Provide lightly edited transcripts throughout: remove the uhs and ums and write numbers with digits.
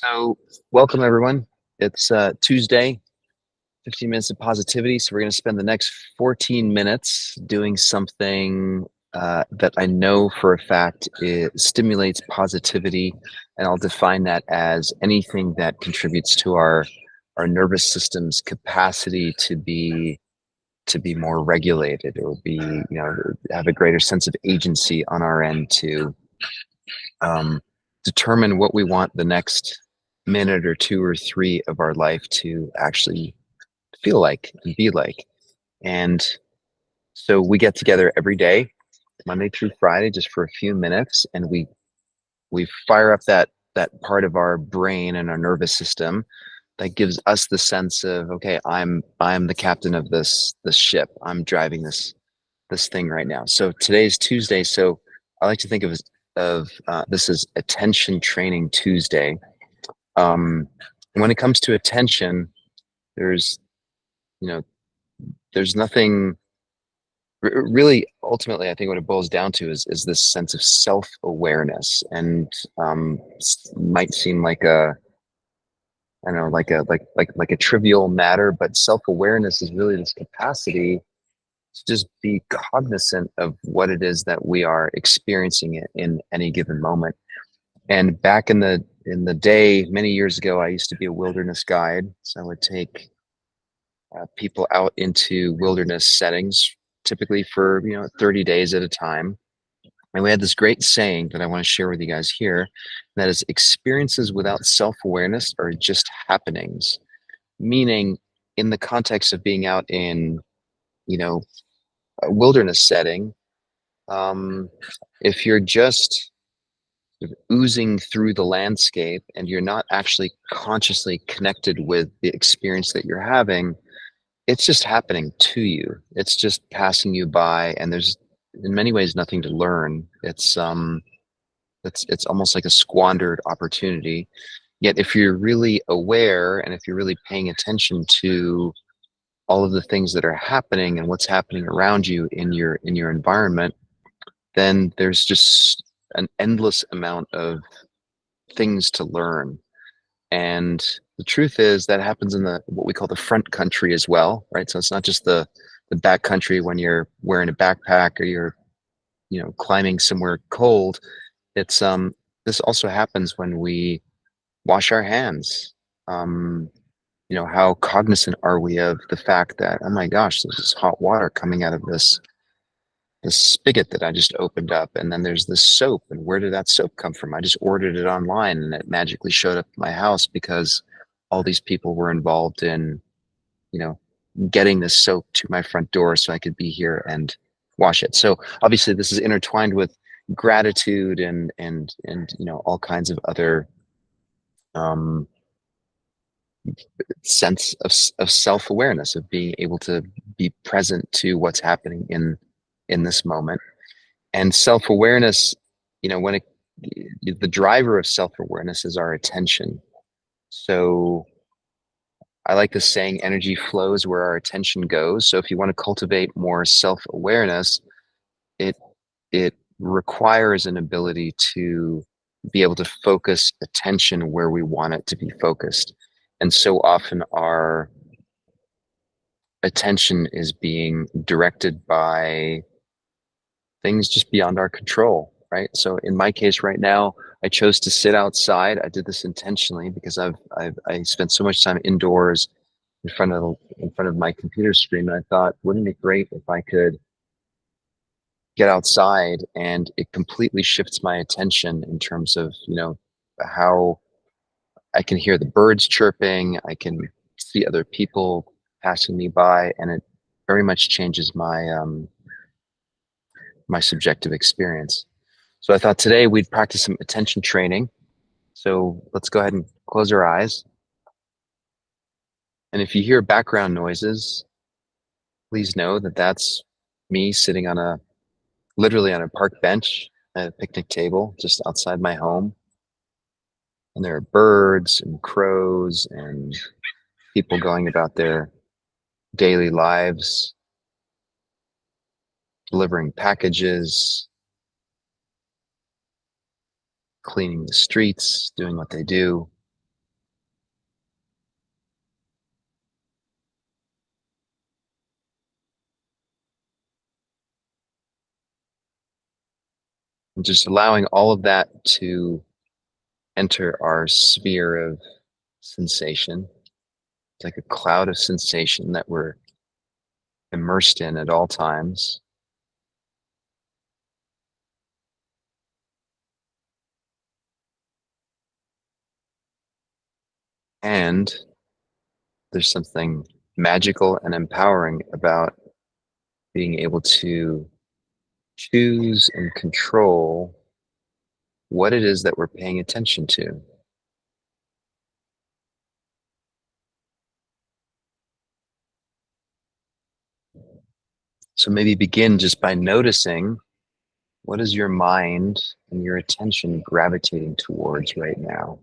So, welcome everyone. It's Tuesday, 15 minutes of positivity. So, we're going to spend the next 14 minutes doing something that I know for a fact it stimulates positivity. And I'll define that as anything that contributes to our nervous system's capacity to be more regulated or have a greater sense of agency on our end to um, determine what we want the next minute or two or three of our life to actually feel like and be like. And so we get together every day, Monday through Friday, just for a few minutes, and we fire up that part of our brain and our nervous system that gives us the sense of, okay, I'm the captain of this ship. I'm driving this thing right now. So today's Tuesday. So I like to think of this as attention training Tuesday. Um, when it comes to attention, there's you know there's nothing really. Ultimately, I think what it boils down to is this sense of self-awareness, and might seem like a I don't know, like a trivial matter, but self-awareness is really this capacity to just be cognizant of what it is that we are experiencing it in any given moment. And back in the day, many years ago, I used to be a wilderness guide. So I would take people out into wilderness settings, typically for 30 days at a time. And we had this great saying that I want to share with you guys here. That is, experiences without self-awareness are just happenings. Meaning, in the context of being out in you know a wilderness setting, um, if you're just sort of oozing through the landscape and you're not actually consciously connected with the experience that you're having, it's just happening to you. It's just passing you by, and there's in many ways nothing to learn. It's almost like a squandered opportunity. Yet if you're really aware and if you're really paying attention to all of the things that are happening and what's happening around you in your environment, then there's just an endless amount of things to learn. And the truth is that happens in the what we call the front country as well, right? So it's not just the back country when you're wearing a backpack or you're climbing somewhere cold. It's this also happens when we wash our hands. Um, how cognizant are we of the fact that, oh my gosh, there's this hot water coming out of this spigot that I just opened up, and then there's this soap, and where did that soap come from? I just ordered it online and it magically showed up at my house because all these people were involved in you know getting this soap to my front door so I could be here and wash it. So obviously this is intertwined with gratitude and all kinds of other um sense of self-awareness, of being able to be present to what's happening in this moment. And self-awareness, when the driver of self-awareness is our attention. So I like this saying, energy flows where our attention goes. So if you want to cultivate more self-awareness, it it requires an ability to be able to focus attention where we want it to be focused. And so often our attention is being directed by things just beyond our control, right? So in my case right now, I chose to sit outside. I did this intentionally because I spent so much time indoors in front of my computer screen. And I thought, wouldn't it be great if I could get outside, and it completely shifts my attention in terms of, how I can hear the birds chirping, I can see other people passing me by, and it very much changes my subjective experience. So I thought today we'd practice some attention training. So let's go ahead and close our eyes. And if you hear background noises, please know that that's me sitting literally on a park bench at a picnic table just outside my home. And there are birds and crows and people going about their daily lives, delivering packages, cleaning the streets, doing what they do. just allowing all of that to enter our sphere of sensation. It's like a cloud of sensation that we're immersed in at all times. And there's something magical and empowering about being able to choose and control what it is that we're paying attention to. So maybe begin just by noticing, what is your mind and your attention gravitating towards right now?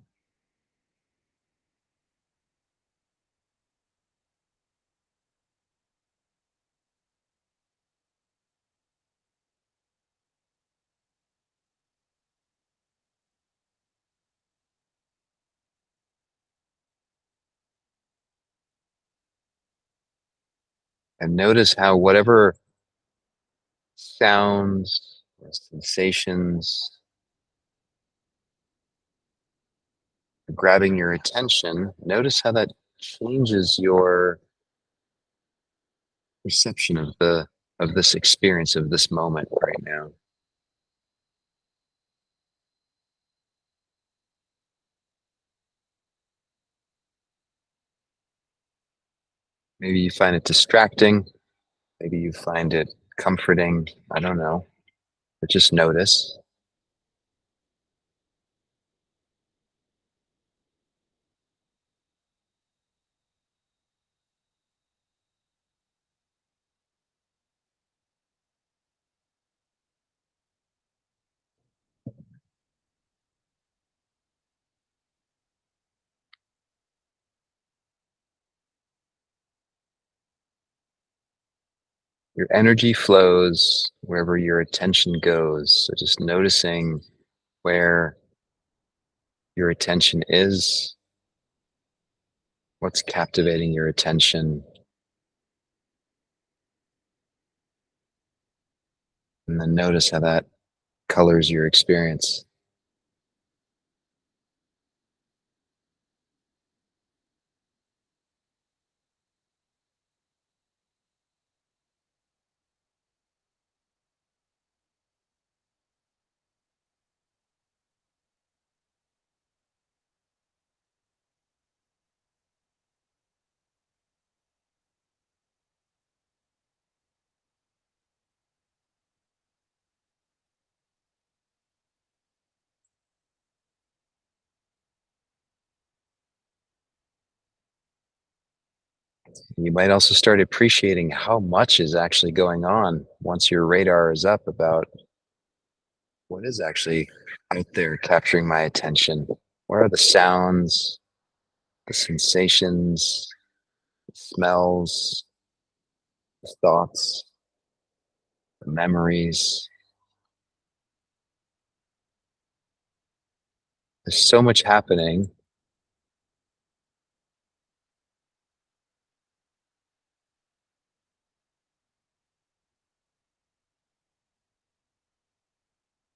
And notice how whatever sounds or sensations are grabbing your attention, notice how that changes your perception of this experience, of this moment right now. Maybe you find it distracting, maybe you find it comforting, I don't know, but just notice. Your energy flows wherever your attention goes. So just noticing where your attention is, what's captivating your attention, and then notice how that colors your experience. You might also start appreciating how much is actually going on once your radar is up about what is actually out there capturing my attention. Where are the sounds, the sensations, the smells, the thoughts, the memories? There's so much happening,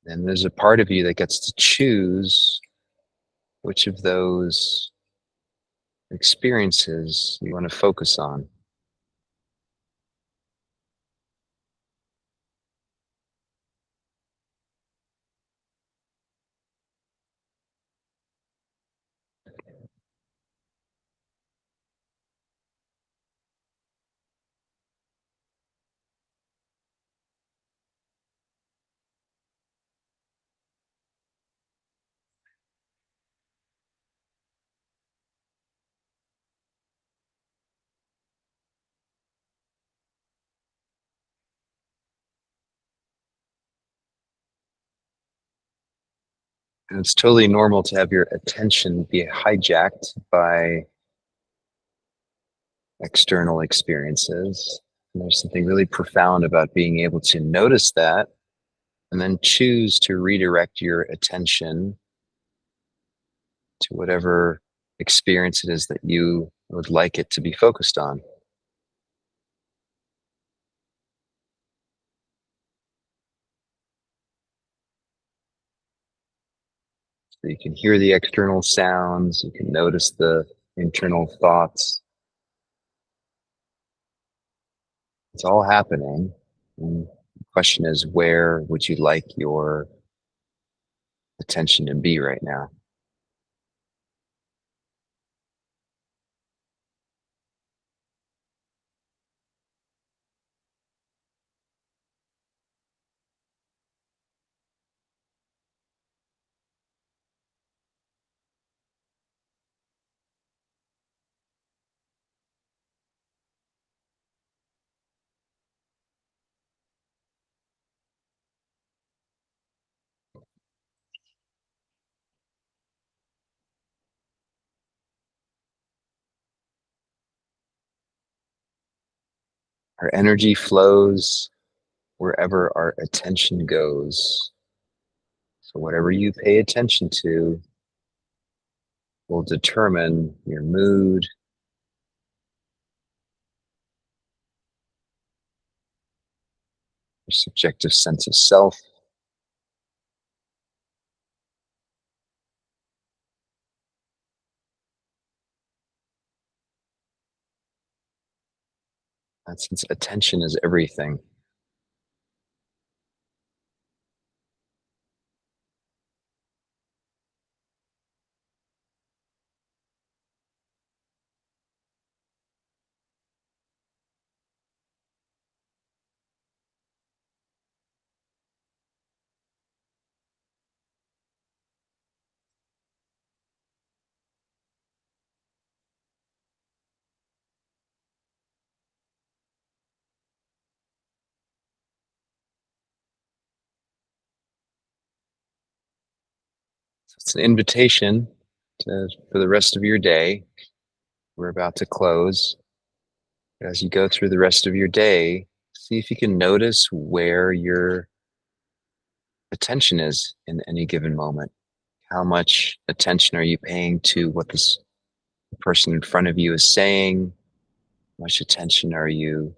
and there's a part of you that gets to choose which of those experiences you want to focus on. And it's totally normal to have your attention be hijacked by external experiences. And there's something really profound about being able to notice that and then choose to redirect your attention to whatever experience it is that you would like it to be focused on. So you can hear the external sounds, you can notice the internal thoughts. It's all happening. And the question is, where would you like your attention to be right now? Our energy flows wherever our attention goes. So whatever you pay attention to will determine your mood, your subjective sense of self. And since attention is everything, so it's an invitation for the rest of your day. We're about to close. As you go through the rest of your day, see if you can notice where your attention is in any given moment. How much attention are you paying to what this person in front of you is saying? How much attention are you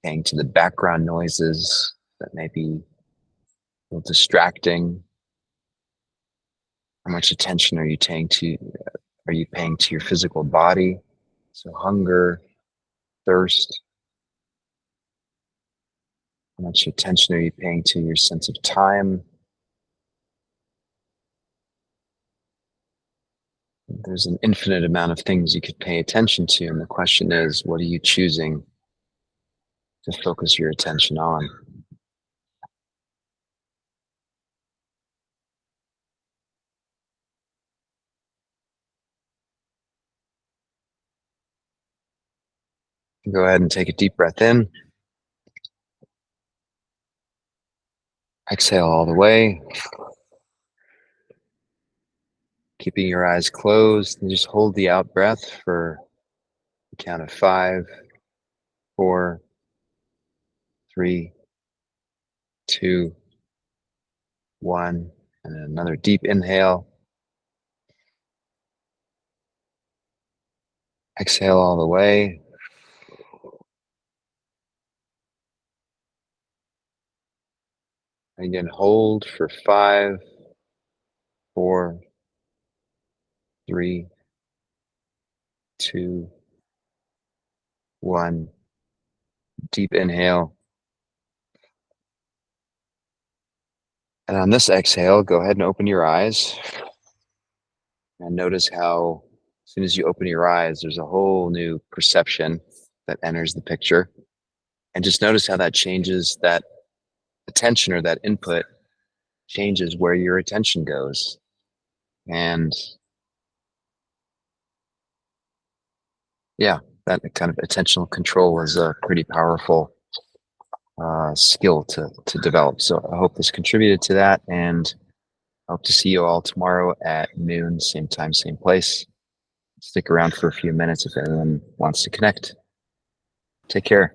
paying to the background noises that may be a little distracting? How much attention are you paying to your physical body? So hunger, thirst. How much attention are you paying to your sense of time? There's an infinite amount of things you could pay attention to, and the question is, what are you choosing to focus your attention on? Go ahead and take a deep breath in. Exhale all the way. Keeping your eyes closed, and just hold the out breath for a count of 5, 4, 3, 2, 1, and another deep inhale. Exhale all the way. And again, hold for 5, 4, 3, 2, 1. Deep inhale. And on this exhale, go ahead and open your eyes. And notice how as soon as you open your eyes, there's a whole new perception that enters the picture. And just notice how that changes that attention, or that input changes where your attention goes. And yeah, that kind of attentional control is a pretty powerful skill to develop. So I hope this contributed to that, and I hope to see you all tomorrow at noon, same time, same place. Stick around for a few minutes if anyone wants to connect. Take care.